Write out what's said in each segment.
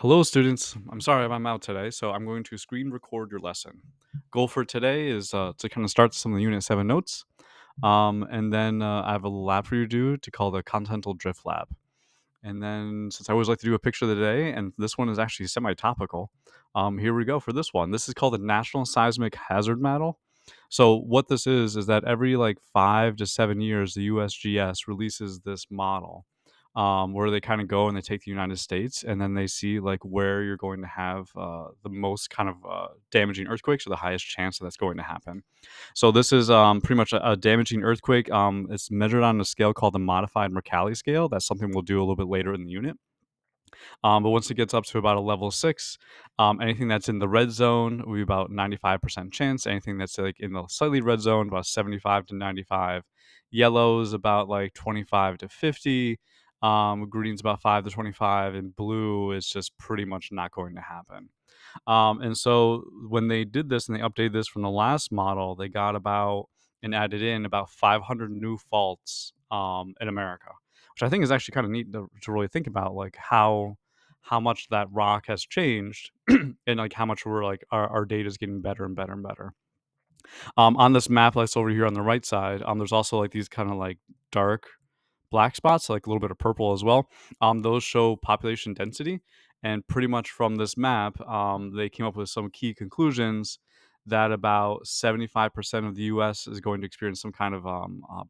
Hello, students. I'm sorry I'm out today, so I'm going to screen record your lesson. Goal for today is to kind of start some of the Unit 7 notes, and then I have a lab for you to do to call the Continental Drift Lab. And then, since I always like to do a picture of the day, and this one is actually semi-topical, here we go for this one. This is called the National Seismic Hazard Model. So what this is that every like 5 to 7 years, the USGS releases this model, where they kind of go and they take the United States, and then they see like where you're going to have the most kind of damaging earthquakes or the highest chance that that's going to happen. So this is pretty much a damaging earthquake. It's measured on a scale called the modified Mercalli scale. That's something we'll do a little bit later in the unit. But once it gets up to about a level 6, anything that's in the red zone will be about 95% chance. Anything that's like in the slightly red zone, about 75 to 95. Yellow is about like 25 to 50. Green's about 5 to 25, and blue is just pretty much not going to happen. And so when they did this and they updated this from the last model, they got about and added in about 500 new faults in America, which I think is actually kind of neat to really think about, like how much that rock has changed and like how much we're like our data is getting better and better and better. On this map that's over here on the right side, there's also like these kind of like dark black spots, like a little bit of purple as well. Those show population density, and pretty much from this map, they came up with some key conclusions that about 75% of the U.S. is going to experience some kind of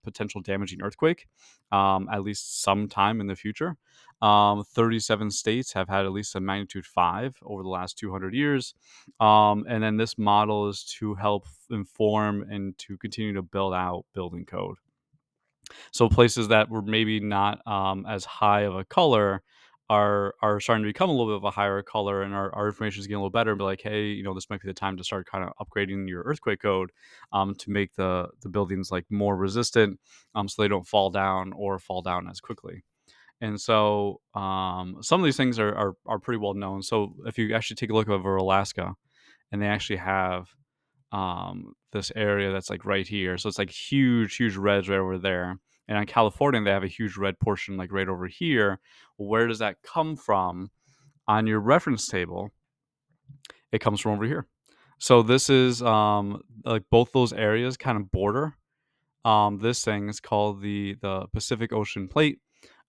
potential damaging earthquake, at least sometime in the future. 37 states have had at least a magnitude 5 over the last 200 years. And then this model is to help inform and to continue to build out building code. So places that were maybe not as high of a color are starting to become a little bit of a higher color, and our information is getting a little better. And be like, hey, this might be the time to start kind of upgrading your earthquake code, to make the buildings like more resistant, so they don't fall down or fall down as quickly. And so some of these things are pretty well known. So if you actually take a look over Alaska, and they actually have this area that's like right here. So it's like huge reds right over there. And on California, they have a huge red portion like right over here. Where does that come from? On your reference table, it comes from over here. So this is like both those areas kind of border. This thing is called the Pacific Ocean Plate.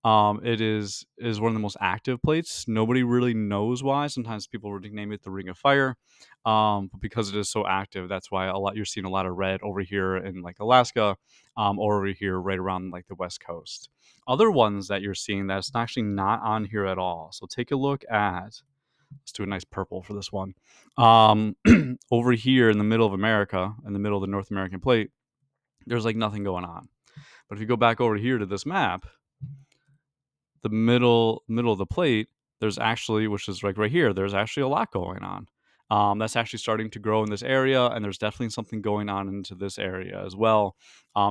It is one of the most active plates. Nobody really knows why. Sometimes people would name it the Ring of Fire, but because it is so active, that's why you're seeing a lot of red over here in like Alaska, or over here right around like the West Coast. Other ones that you're seeing that's actually not on here at all. So take a look at. Let's do a nice purple for this one. Um, Over here in the middle of America, in the middle of the North American plate, there's like nothing going on. But if you go back over here to this map, the middle of the plate, there's actually, which is like right here, there's actually a lot going on. That's actually starting to grow in this area, and there's definitely something going on into this area as well.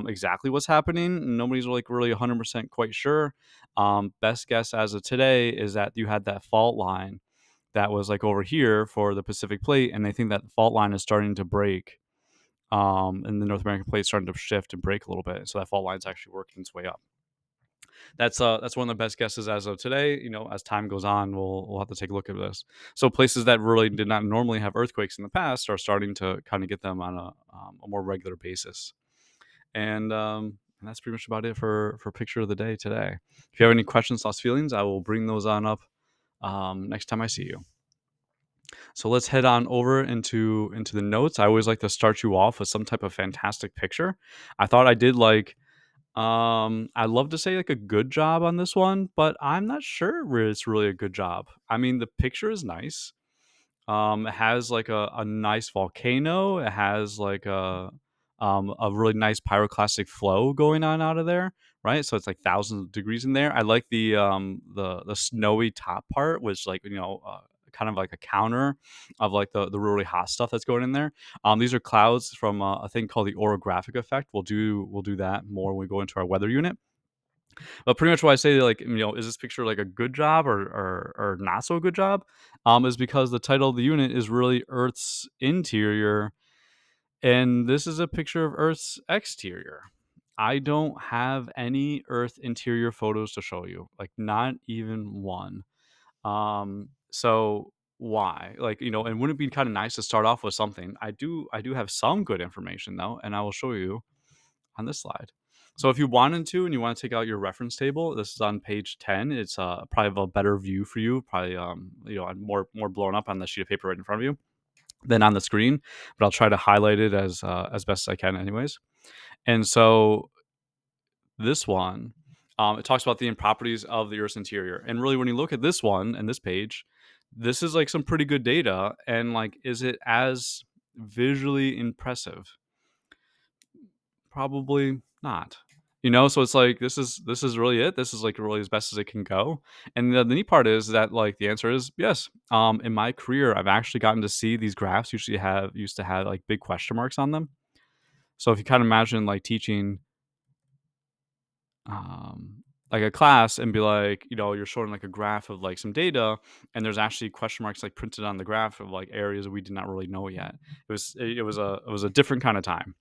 Exactly what's happening, nobody's like really 100% quite sure. Best guess as of today is that you had that fault line that was like over here for the Pacific Plate, and they think that fault line is starting to break. And the North American plate is starting to shift and break a little bit, so that fault line is actually working its way up. That's one of the best guesses as of today. As time goes on, we'll have to take a look at this. So places that really did not normally have earthquakes in the past are starting to kind of get them on a more regular basis. And that's pretty much about it for picture of the day today. If you have any questions, thoughts, feelings, I will bring those on up next time I see you. So let's head on over into the notes. I always like to start you off with some type of fantastic picture. I thought I did like I'd love to say like a good job on this one, but I'm not sure where it's really a good job. I mean, the picture is nice. It has like a nice volcano. It has like a really nice pyroclastic flow going on out of there, right? So it's like thousands of degrees in there. I like the snowy top part, which like kind of like a counter of like the really hot stuff that's going in there. These are clouds from a thing called the orographic effect. We'll do that more when we go into our weather unit. But pretty much why I say like is this picture like a good job or not so good job? Is because the title of the unit is really Earth's interior, and this is a picture of Earth's exterior. I don't have any Earth interior photos to show you, like not even one. So why? Like, and wouldn't it be kind of nice to start off with something? I do have some good information though, and I will show you on this slide. So if you wanted to and you want to take out your reference table, this is on page 10. It's probably a better view for you, probably more blown up on the sheet of paper right in front of you than on the screen, but I'll try to highlight it as best as I can anyways. And so this one, it talks about the properties of the Earth's interior. And really, when you look at this one and this page, this is like some pretty good data. And like, is it as visually impressive? Probably not. So it's like this is really it. This is like really as best as it can go. And the neat part is that like the answer is yes. In my career, I've actually gotten to see these graphs used to have like big question marks on them. So if you kind of imagine like teaching like a class and be like, you're showing like a graph of like some data, and there's actually question marks like printed on the graph of like areas we did not really know yet. It was a different kind of time.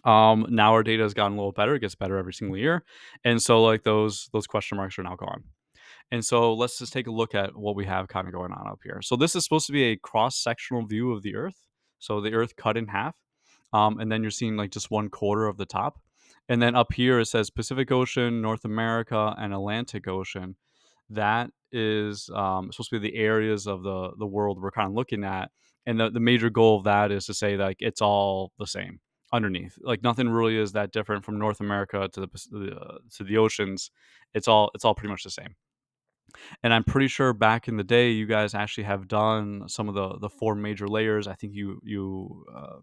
Now our data has gotten a little better. It gets better every single year, and so like those question marks are now gone. And so let's just take a look at what we have kind of going on up here. So this is supposed to be a cross-sectional view of the Earth. So the Earth cut in half, and then you're seeing like just one quarter of the top. And then up here it says Pacific Ocean, North America, and Atlantic Ocean. That is supposed to be the areas of the world we're kind of looking at. And the major goal of that is to say like it's all the same underneath. Like nothing really is that different from North America to the oceans. It's all pretty much the same. And I'm pretty sure back in the day, you guys actually have done some of the four major layers. I think you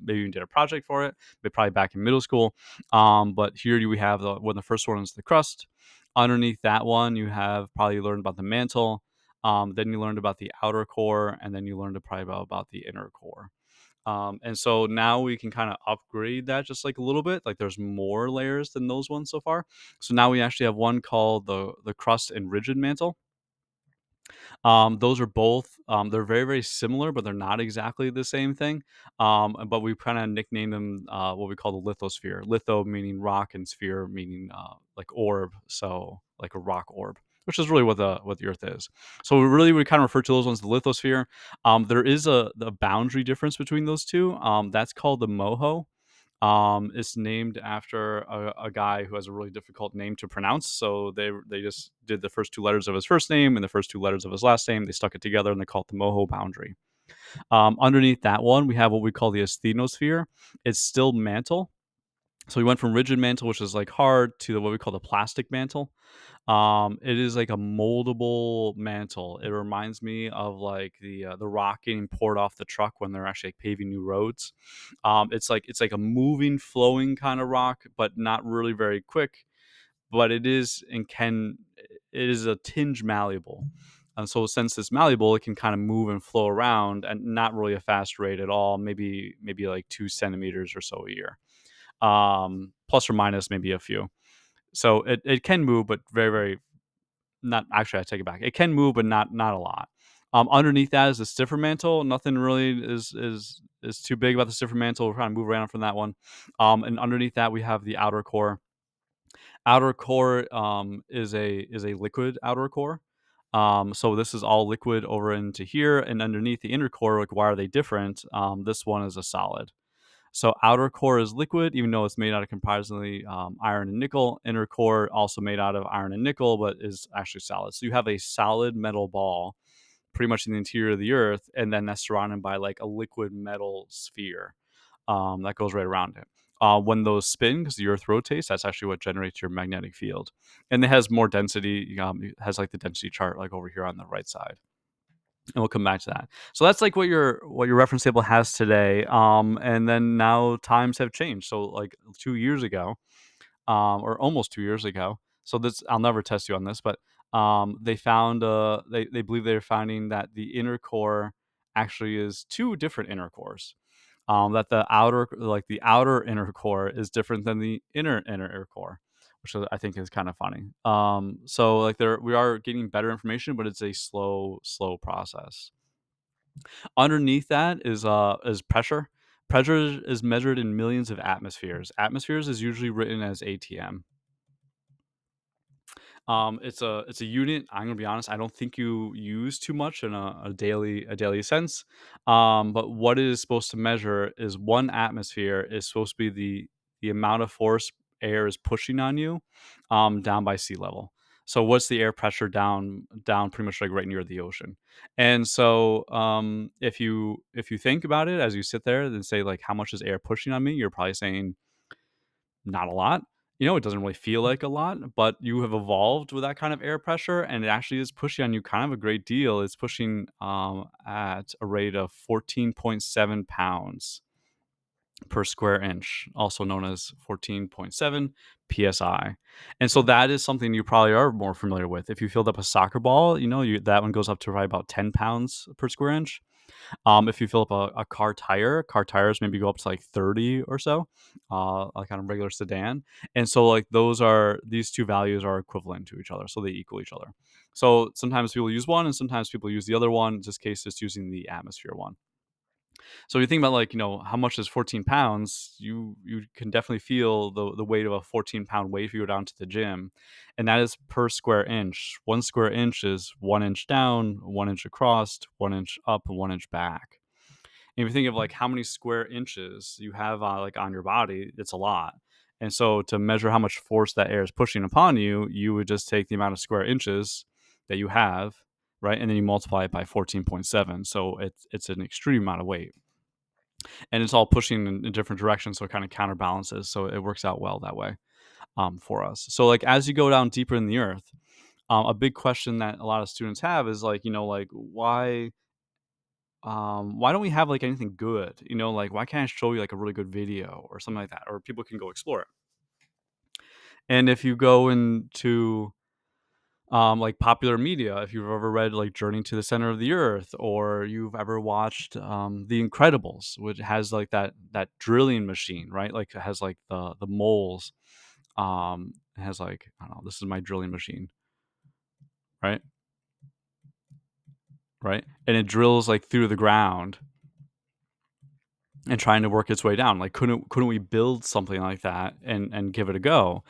maybe even did a project for it, but probably back in middle school. But here we have the first one is the crust. Underneath that one, you have probably learned about the mantle. Then you learned about the outer core, and then you learned probably about the inner core. And so now we can kind of upgrade that just like a little bit. Like there's more layers than those ones so far. So now we actually have one called the crust and rigid mantle. Those are both they're very, very similar, but they're not exactly the same thing. But we kind of nicknamed them what we call the lithosphere. Litho meaning rock and sphere meaning like orb, so like a rock orb. Which is really what the Earth is. So we kind of refer to those ones the lithosphere. There is a boundary difference between those two. That's called the moho. It's named after a guy who has a really difficult name to pronounce. So they just did the first two letters of his first name and the first two letters of his last name. They stuck it together and they call it the Moho boundary. Underneath that one, we have what we call the asthenosphere. It's still mantle. So we went from rigid mantle, which is like hard, to what we call the plastic mantle. It is like a moldable mantle. It reminds me of like the rock getting poured off the truck when they're actually like paving new roads. It's like a moving, flowing kind of rock, but not really very quick. But it is and can it is a tinge malleable. And so since it's malleable, it can kind of move and flow around and not really a fast rate at all. Maybe like 2 centimeters or so a year, plus or minus maybe a few. So it can move, but very, very not actually. I take it back. It can move, but not a lot. Underneath that is the stiffer mantle. Nothing really is too big about the stiffer mantle. We're trying to move around from that one. And underneath that we have the outer core. Outer core is a liquid outer core. So this is all liquid over into here, and underneath the inner core, like why are they different? This one is a solid. So outer core is liquid, even though it's made out of comprisingly iron and nickel. Inner core also made out of iron and nickel, but is actually solid. So you have a solid metal ball, pretty much in the interior of the Earth, and then that's surrounded by like a liquid metal sphere that goes right around it. When those spin, because the Earth rotates, that's actually what generates your magnetic field, and it has more density. It has like the density chart, like over here on the right side, and we'll come back to that. So that's like what your reference table has today. And then now times have changed. So like 2 years ago, or almost 2 years ago. So this I'll never test you on this, but they found they believe they're finding that the inner core actually is two different inner cores. That the outer inner core is different than the inner core, which I think is kind of funny. So like we are getting better information, but it's a slow process. Underneath that is pressure. Pressure is measured in millions of atmospheres. Atmospheres is usually written as ATM. It's a unit. I'm gonna be honest. I don't think you use too much in a daily sense. But what it is supposed to measure is one atmosphere is supposed to be the amount of force air is pushing on you, down by sea level. So what's the air pressure down pretty much like right near the ocean. And so if you think about it as you sit there and say like how much is air pushing on me, you're probably saying not a lot. It doesn't really feel like a lot, but you have evolved with that kind of air pressure, and it actually is pushing on you kind of a great deal. It's pushing at a rate of 14.7 pounds per square inch, also known as 14.7 psi. And so that is something you probably are more familiar with. If you filled up a soccer ball, that one goes up to probably about 10 pounds per square inch. If you fill up a car tires maybe go up to like 30 or so, like on a regular sedan. And so like these two values are equivalent to each other, so they equal each other. So sometimes people use one and sometimes people use the other one. In this case, it's using the atmosphere one. So you think about like, how much is 14 pounds, you can definitely feel the weight of a 14-pound weight if you go down to the gym. And that is per square inch. 1 square inch is 1 inch down, 1 inch across, 1 inch up, and 1 inch back. And if you think of like how many square inches you have like on your body, it's a lot. And so to measure how much force that air is pushing upon you, you would just take the amount of square inches that you have, right? And then you multiply it by 14.7. So it's an extreme amount of weight. And it's all pushing in different directions, so it kind of counterbalances. So it works out well that way, for us. So like as you go down deeper in the earth, a big question that a lot of students have is like, like why don't we have like anything good? Like why can't I show you like a really good video or something like that, or people can go explore it? And if you go into like popular media, if you've ever read like Journey to the Center of the Earth, or you've ever watched The Incredibles, which has like that drilling machine, right? Like it has like the moles. It has like, I don't know, this is my drilling machine, right? Right, and it drills like through the ground and trying to work its way down. Like, couldn't we build something like that and give it a go?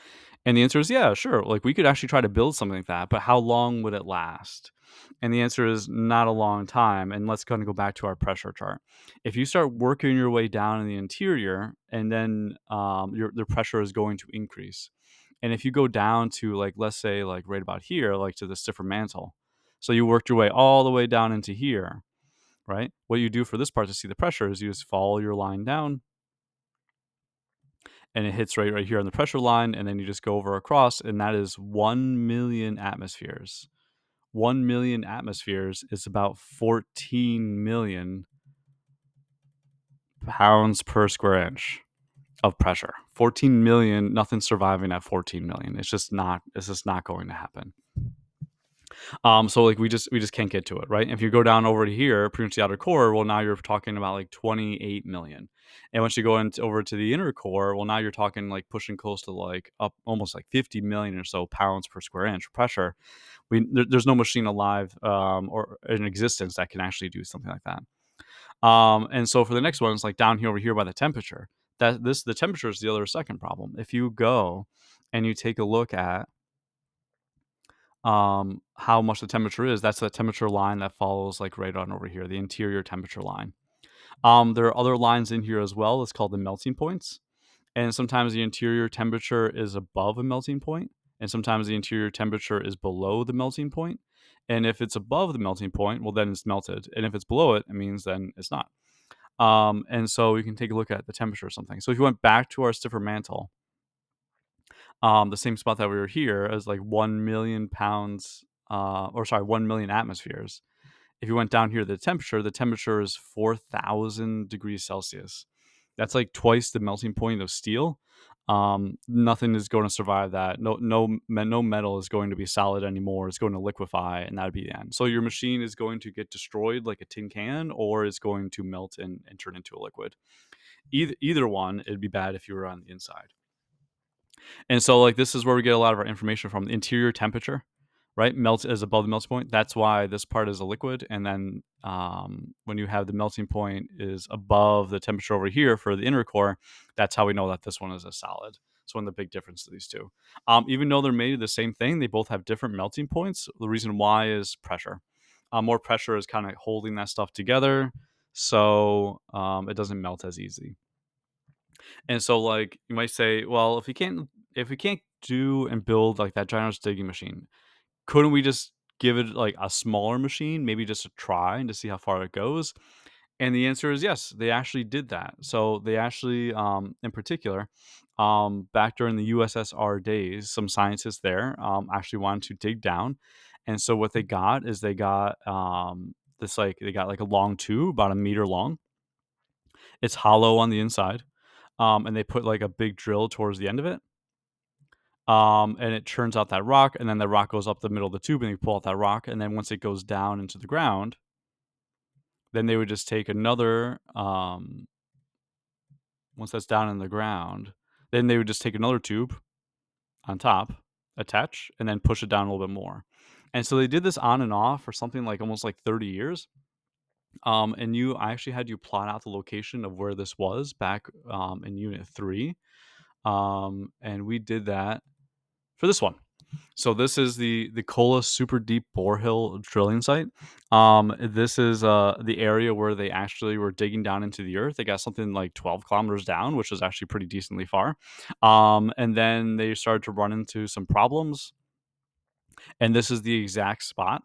And the answer is yeah, sure. Like we could actually try to build something like that, but how long would it last? And the answer is not a long time. And let's kind of go back to our pressure chart. If you start working your way down in the interior, and then the pressure is going to increase. And if you go down to like, let's say like right about here, like to the stiffer mantle, so you worked your way all the way down into here, right? What you do for this part to see the pressure is you just follow your line down, and it hits right here on the pressure line, and then you just go over across, and that is 1 million atmospheres. 1 million atmospheres is about 14 million pounds per square inch of pressure. 14 million, nothing surviving at 14 million. It's just not going to happen. So like we just can't get to it, right? If you go down over to here, pretty much the outer core, well, now you're talking about like 28 million. And once you go over to the inner core, well, now you're talking like pushing close to like up almost like 50 million or so pounds per square inch pressure. There's no machine alive or in existence that can actually do something like that. And so for the next one, it's like down here over here by the temperature. The temperature is the other second problem. If you go and you take a look at how much the temperature is, that's the temperature line that follows like right on over here, the interior temperature line. There are other lines in here as well. It's called the melting points. And sometimes the interior temperature is above a melting point, and sometimes the interior temperature is below the melting point. And if it's above the melting point, well, then it's melted. And if it's below it, it means then it's not. And so we can take a look at the temperature or something. So if you went back to our stiffer mantle, the same spot that we were here as like 1 million pounds, or sorry, 1 million atmospheres. If you went down here, the temperature is 4,000 degrees Celsius. That's like twice the melting point of steel. Nothing is going to survive that. No metal is going to be solid anymore. It's going to liquefy, and that'd be the end. So your machine is going to get destroyed like a tin can, or it's going to melt and turn into a liquid. Either one, it'd be bad if you were on the inside. And so like this is where we get a lot of our information from. The interior temperature, right? Melts is above the melting point. That's why this part is a liquid. And then when you have the melting point is above the temperature over here for the inner core, that's how we know that this one is a solid. It's one of the big differences of these two. Even though they're made of the same thing, they both have different melting points. The reason why is pressure. More pressure is kind of holding that stuff together, so it doesn't melt as easy. And so, like, you might say, well, if we can't do and build like that ginormous digging machine, couldn't we just give it like a smaller machine, maybe just a try and to see how far it goes? And the answer is yes, they actually did that. So they actually, in particular, back during the USSR days, some scientists there actually wanted to dig down, and so what they got is they got they got like a long tube about a meter long. It's hollow on the inside, and they put like a big drill towards the end of it, and it churns out that rock, and then the rock goes up the middle of the tube, and they pull out that rock, and then once it goes down into the ground, then they would just take another once that's down in the ground, then they would just take another tube on top, attach, and then push it down a little bit more. And so they did this on and off for something like almost like 30 years. And I actually had you plot out the location of where this was back in Unit 3. And we did that for this one. So this is the Kola Super Deep Borehole drilling site. This is the area where they actually were digging down into the earth. They got something like 12 kilometers down, which is actually pretty decently far. And then they started to run into some problems, and this is the exact spot.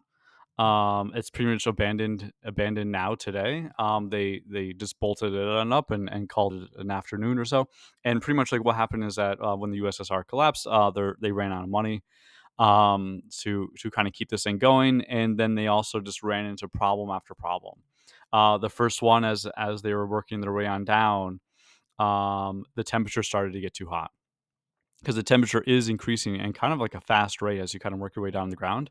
It's pretty much abandoned now today. They just bolted it on up and called it an afternoon or so. And pretty much like what happened is that when the USSR collapsed, they ran out of money to kind of keep this thing going, and then they also just ran into problem after problem. The first one, as they were working their way on down, the temperature started to get too hot because the temperature is increasing and kind of like a fast rate as you kind of work your way down the ground.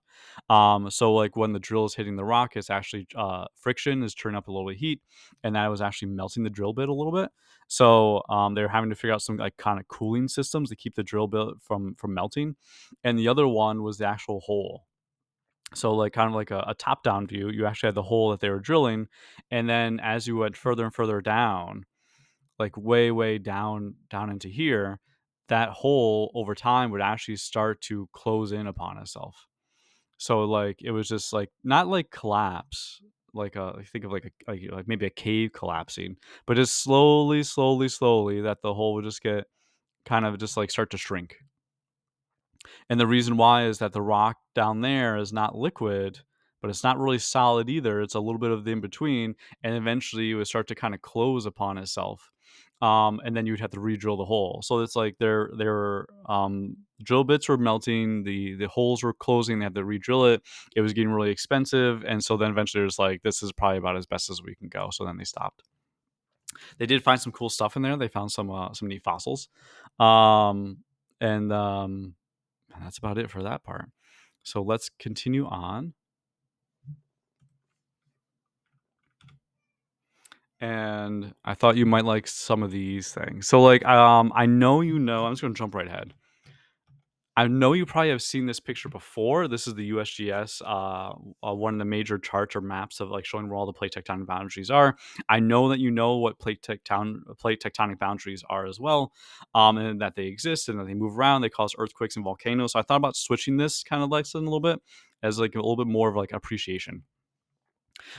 So like when the drill is hitting the rock, it's actually friction is turning up a little bit of heat, and that was actually melting the drill bit a little bit. So they're having to figure out some like kind of cooling systems to keep the drill bit from melting. And the other one was the actual hole. So like kind of like a top down view, you actually had the hole that they were drilling, and then as you went further and further down, like way down into here, that hole over time would actually start to close in upon itself. So like it was just like not like collapse, like think of like like maybe a cave collapsing, but just slowly that the hole would just get kind of just like start to shrink. And the reason why is that the rock down there is not liquid, but it's not really solid either. It's a little bit of the in between, and eventually it would start to kind of close upon itself. And then you'd have to re-drill the hole. So it's like their drill bits were melting, the holes were closing. They had to re-drill it. It was getting really expensive, and so then eventually it was like, this is probably about as best as we can go. So then they stopped. They did find some cool stuff in there. They found some neat fossils, um, and that's about it for that part. So let's continue on. And I thought you might like some of these things. So like I know I'm just gonna jump right ahead. I know you probably have seen this picture before. This is the USGS, one of the major charts or maps of like showing where all the plate tectonic boundaries are. I know that you know what plate tectonic boundaries are as well, and that they exist and that they move around. They cause earthquakes and volcanoes. So I thought about switching this kind of lesson a little bit as like a little bit more of like appreciation.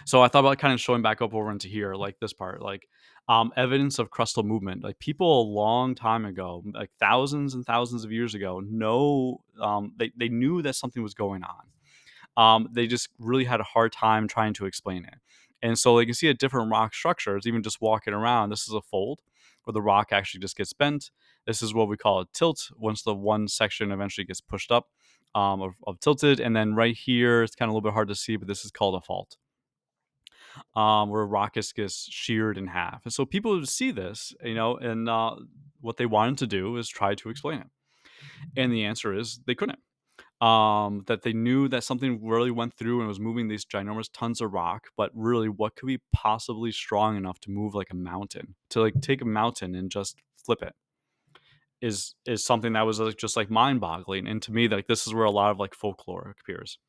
So I thought about kind of showing back up over into here, like this part, like evidence of crustal movement. Like people a long time ago, like thousands and thousands of years ago, they knew that something was going on. They just really had a hard time trying to explain it. And so you can see at different rock structures, even just walking around, this is a fold where the rock actually just gets bent. This is what we call a tilt once the one section eventually gets pushed up of tilted. And then right here, it's kind of a little bit hard to see, but this is called a fault, where Rockets gets sheared in half. And so people would see this, and what they wanted to do is try to explain it. And the answer is they couldn't. That they knew that something really went through and was moving these ginormous tons of rock, but really, what could be possibly strong enough to move like a mountain, to like take a mountain and just flip it? Is something that was like just like mind boggling. And to me, like this is where a lot of like folklore appears.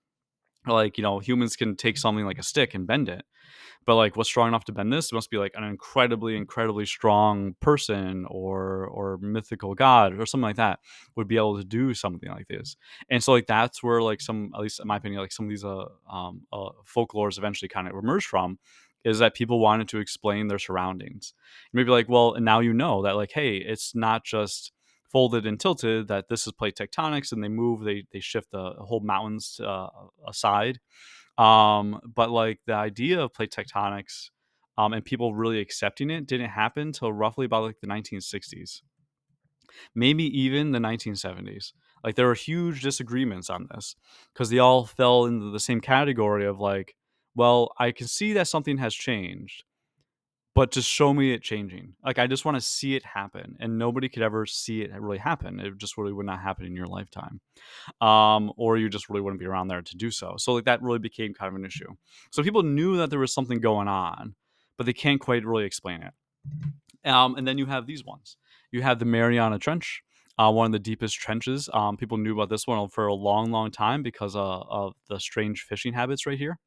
Like, humans can take something like a stick and bend it, but like what's strong enough to bend this? It must be like an incredibly strong person or mythical god or something like that would be able to do something like this. And so like that's where like some, at least in my opinion, like some of these folklores eventually kind of emerged from, is that people wanted to explain their surroundings. Maybe like, well, and now you know that like, hey, it's not just folded and tilted, that this is plate tectonics and they move, they shift the whole mountains aside. But like the idea of plate tectonics, and people really accepting it didn't happen till roughly about like the 1960s, maybe even the 1970s. Like there were huge disagreements on this because they all fell into the same category of like, well, I can see that something has changed, but just show me it changing. Like I just want to see it happen, and nobody could ever see it really happen. It just really would not happen in your lifetime, or you just really wouldn't be around there to do so. So like that really became kind of an issue. So people knew that there was something going on, but they can't quite really explain it. And then you have these ones. You have the Mariana Trench, one of the deepest trenches. People knew about this one for a long time because of the strange fishing habits right here.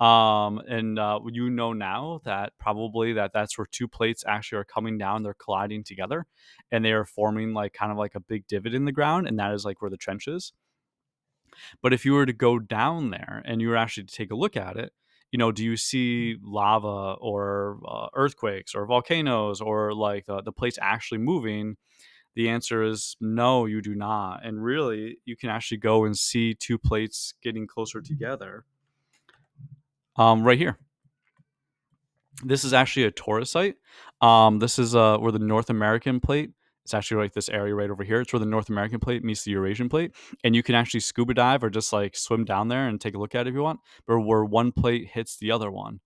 And you know now that probably that's where two plates actually are coming down. They're colliding together, and they are forming like kind of like a big divot in the ground, and that is like where the trench is. But if you were to go down there and you were actually to take a look at it, do you see lava or earthquakes or volcanoes or like the plates actually moving? The answer is no, you do not. And really, you can actually go and see two plates getting closer together right here. This is actually a tourist site. This is where the North American plate. It's actually like this area right over here. It's where the North American plate meets the Eurasian plate, and you can actually scuba dive or just like swim down there and take a look at it if you want. But where one plate hits the other one,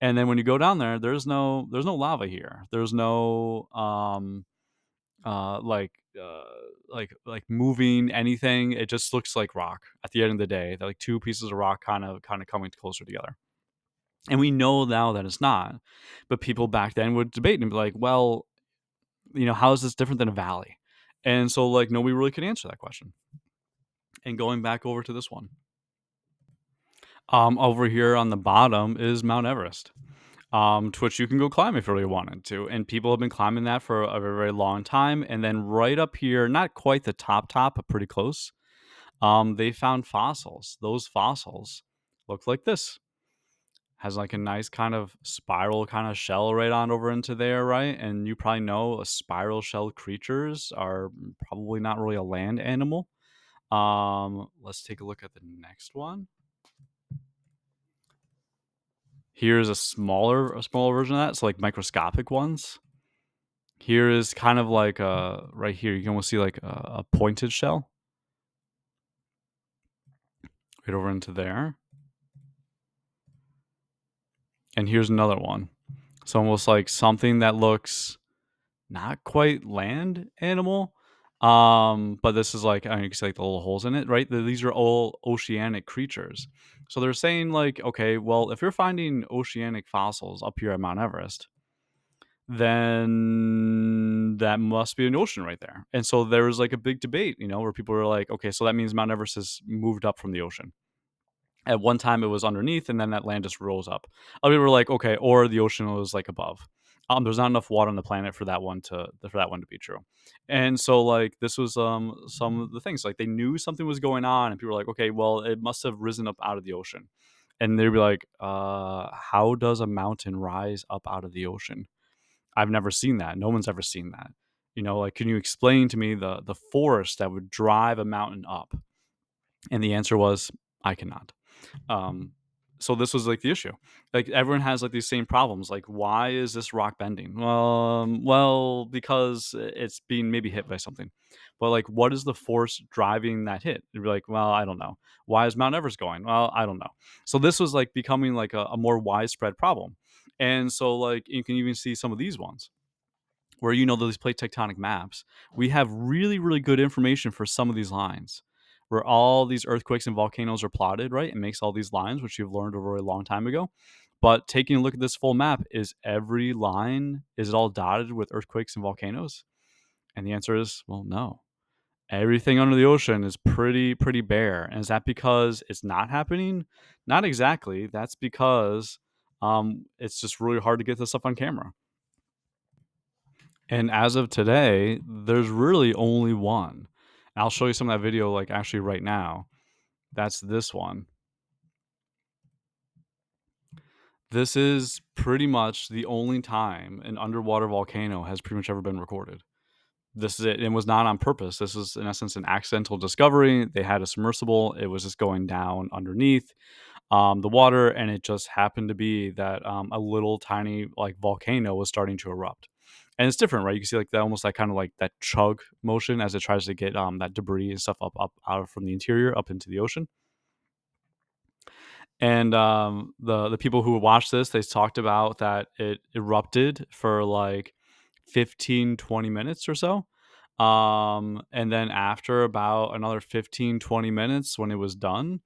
and then when you go down there, there's no lava here. There's no uh like uh like moving anything. It just looks like rock at the end of the day. They're like two pieces of rock kind of coming closer together. And we know now that it's not. But people back then would debate and be like, well, how is this different than a valley? And so, like, nobody really could answer that question. And going back over to this one, over here on the bottom is Mount Everest, to which you can go climb if you really wanted to. And people have been climbing that for a very long time. And then right up here, not quite the top, but pretty close, they found fossils. Those fossils look like this. Has like a nice kind of spiral kind of shell right on over into there, right? And you probably know spiral shell creatures are probably not really a land animal. Let's take a look at the next one. Here's a smaller version of that. So like microscopic ones. Here is kind of like right here. You can almost see like a pointed shell right over into there. And here's another one. So almost like something that looks not quite land animal. But this is like, I mean, you can see like the little holes in it, right? These are all oceanic creatures. So they're saying like, okay, well, if you're finding oceanic fossils up here at Mount Everest, then that must be an ocean right there. And so there was like a big debate, where people were like, okay, so that means Mount Everest has moved up from the ocean. At one time it was underneath, and then that land just rose up. Other people were like, okay, or the ocean was like above. There's not enough water on the planet for that one to be true. And so like this was some of the things, like they knew something was going on, and people were like, okay, well, it must have risen up out of the ocean. And they'd be like, how does a mountain rise up out of the ocean? I've never seen that. No one's ever seen that. Like, can you explain to me the force that would drive a mountain up? And the answer was, I cannot. Um, so this was like the issue. Like everyone has like these same problems. Like, why is this rock bending? Well, because it's being maybe hit by something. But like, what is the force driving that hit? You'd be like, well, I don't know. Why is Mount Everest going? Well, I don't know. So this was like becoming like a more widespread problem. And so like you can even see some of these ones where these plate tectonic maps, we have really good information for some of these lines, where all these earthquakes and volcanoes are plotted, right? It makes all these lines, which you've learned over a long time ago. But taking a look at this full map, is every line, is it all dotted with earthquakes and volcanoes? And the answer is, well, no. Everything under the ocean is pretty bare. And is that because it's not happening? Not exactly. That's because it's just really hard to get this stuff on camera. And as of today, there's really only one. I'll show you some of that video like actually right now. That's this one. This is pretty much the only time an underwater volcano has pretty much ever been recorded. This is it. It was not on purpose. This is, in essence, an accidental discovery. They had a submersible. It was just going down underneath the water, and it just happened to be that a little tiny like volcano was starting to erupt. And it's different, right? You can see like that almost like kind of like that chug motion as it tries to get that debris and stuff up out from the interior up into the ocean. And the people who watched this, they talked about that it erupted for like 15-20 minutes or so. And then after about another 15-20 minutes, when it was done,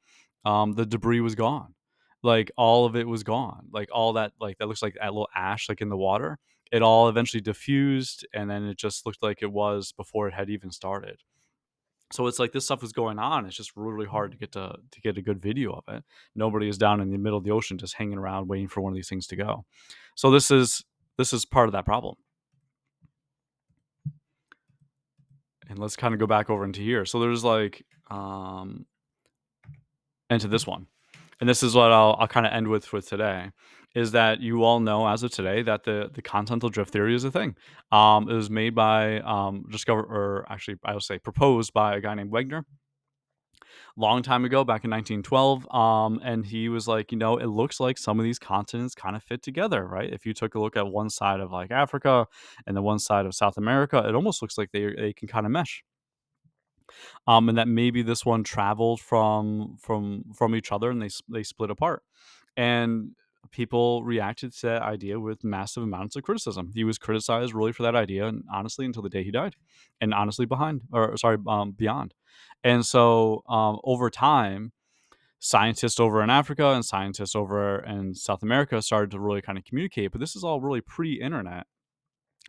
the debris was gone. Like all of it was gone. Like all that, like that looks like that little ash like in the water. It all eventually diffused, and then it just looked like it was before it had even started. So it's like this stuff is going on. It's just really hard to get a good video of it. Nobody is down in the middle of the ocean just hanging around waiting for one of these things to go. So this is part of that problem. And let's kind of go back over into here. So there's like into this one. And this is what I'll kind of end with today, is that you all know as of today that the continental drift theory is a thing. It was made by discovered, or actually I would say proposed by a guy named Wegener long time ago, back in 1912. And he was like, it looks like some of these continents kind of fit together, right? If you took a look at one side of like Africa and the one side of South America, it almost looks like they can kind of mesh. And that maybe this one traveled from each other, and they split apart. And people reacted to that idea with massive amounts of criticism. He was criticized really for that idea, and honestly, until the day he died, and honestly, beyond. And so, over time, scientists over in Africa and scientists over in South America started to really kind of communicate. But this is all really pre-internet,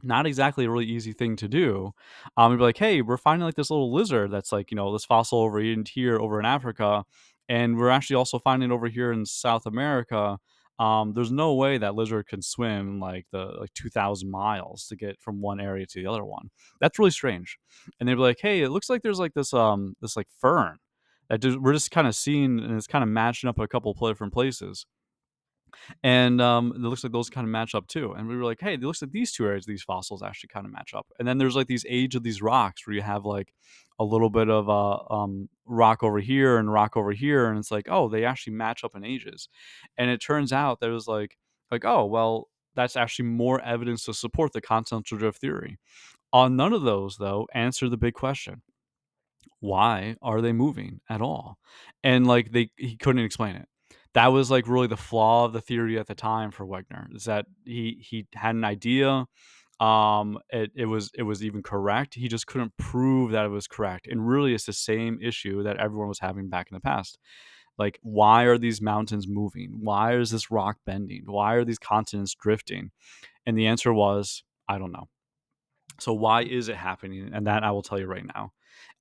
not exactly a really easy thing to do. You'd be like, hey, we're finding like this little lizard that's like, this fossil here over in Africa, and we're actually also finding it over here in South America. There's no way that lizard can swim like the like 2,000 miles to get from one area to the other one. That's really strange. And they'd be like, hey, it looks like there's like this like fern that we're just kind of seeing, and it's kind of matching up a couple of different places. And it looks like those kind of match up too. And we were like, hey, it looks like these two areas, these fossils actually kind of match up. And then there's like these age of these rocks where you have like a little bit of rock over here and rock over here, and it's like, oh, they actually match up in ages. And it turns out there was like, oh, well, that's actually more evidence to support the continental drift theory. On none of those, though, answer the big question: why are they moving at all? And like he couldn't explain it. That was like really the flaw of the theory at the time for Wegner, is that he had an idea. It was even correct. He just couldn't prove that it was correct. And really it's the same issue that everyone was having back in the past. Like, why are these mountains moving? Why is this rock bending? Why are these continents drifting? And the answer was, I don't know. So why is it happening? And that I will tell you right now.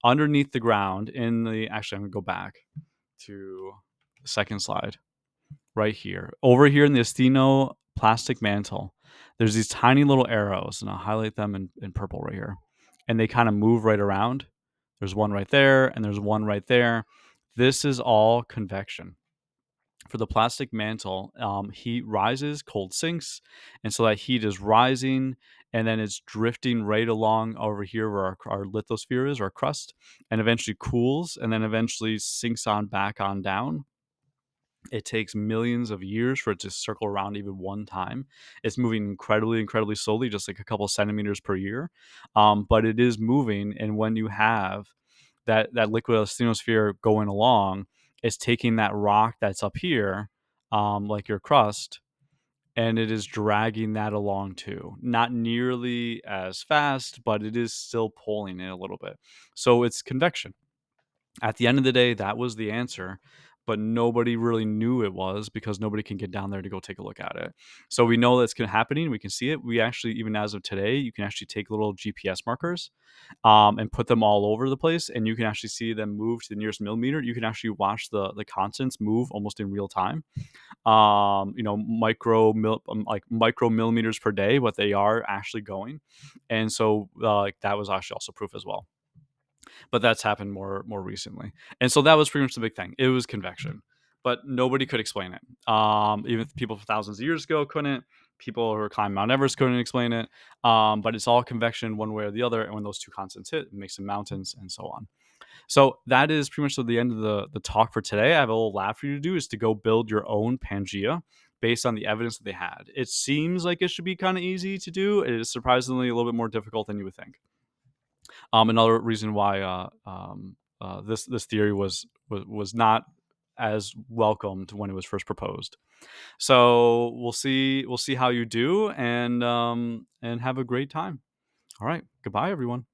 Underneath the ground in the actually I'm gonna go back to the second slide right here. Over here in the Estino plastic mantle, there's these tiny little arrows, and I'll highlight them in purple right here. And they kind of move right around. There's one right there, and there's one right there. This is all convection. For the plastic mantle, heat rises, cold sinks, and so that heat is rising, and then it's drifting right along over here where our lithosphere is, our crust, and eventually cools, and then eventually sinks on back on down. It takes millions of years for it to circle around even one time. It's moving incredibly slowly, just like a couple centimeters per year, but it is moving. And when you have that liquid asthenosphere going along, it's taking that rock that's up here, like your crust, and it is dragging that along too. Not nearly as fast, but it is still pulling it a little bit. So it's convection. At the end of the day, that was the answer. but nobody really knew it was because nobody can get down there to go take a look at it. So we know that's happening. We can see it. We actually, even as of today, you can actually take little GPS markers and put them all over the place, and you can actually see them move to the nearest millimeter. You can actually watch the constants move almost in real time. Like micro millimeters per day, but they are actually going, and so like that was actually also proof as well. But that's happened more recently, and so that was pretty much the big thing. It was convection, but nobody could explain it. Even people thousands of years ago couldn't. People who were climbing Mount Everest couldn't explain it. But it's all convection one way or the other, and when those two constants hit, it makes them mountains and so on. So that is pretty much the end of the talk for today. I have a little lab for you to do is to go build your own Pangea based on the evidence that they had. It seems like it should be kind of easy to do. It is surprisingly a little bit more difficult than you would think. Another reason why this theory was not as welcomed when it was first proposed. So we'll see how you do, and have a great time. All right, goodbye, everyone.